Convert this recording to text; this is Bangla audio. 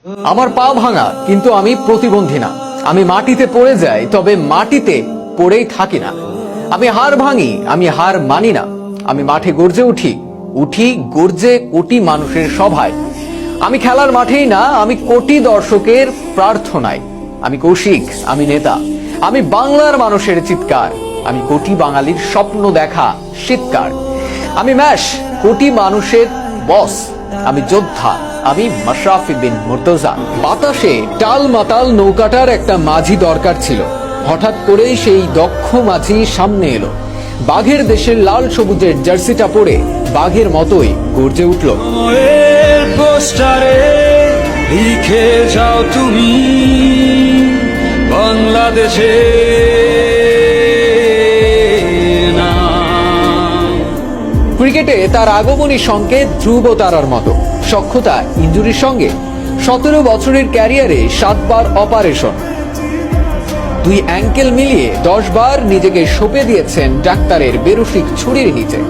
আমার পা ভাঙা, কিন্তু আমি প্রতিবন্ধী না। আমি মাটিতে পড়ে যাই, তবে মাটিতে পড়েই থাকি না। আমি হার ভাঙি, আমি হার মানি না। আমি মাঠে গর্জে উঠি গর্জে কোটি মানুষের সভায়। আমি খেলার মাঠেই না, আমি কোটি দর্শকের প্রার্থনায়। আমি কৌশিক, আমি নেতা, আমি বাংলার মানুষের চিৎকার, আমি কোটি বাঙালির স্বপ্ন দেখা শীতকার। আমি ম্যাশ, কোটি মানুষের বস, আমি যোদ্ধা, আমি মাশরাফি বিন মুর্তজা। বাতাসে টাল মাতাল নৌকাটার একটা মাঝি দরকার ছিল। হঠাৎ করেই সেই দক্ষ মাঝি সামনে এলো। বাঘের দেশের লাল সবুজের জার্সিটা পরে বাঘের মতোই গর্জে উঠল। পোস্টারে লিখে যাও তুমি বাংলাদেশে। ক্রিকেটে তার আগমনী সংকেত ধ্রুব তারার মতো। সক্ষতা ইনজুরির সঙ্গে 17 বছরের ক্যারিয়ারে 7 বার অপারেশন, 2 অ্যাঙ্কেল মিলিয়ে 10 বার নিজেকে সঁপে দিয়েছেন ডাক্তারের বেরসিক ছুরির নিচে।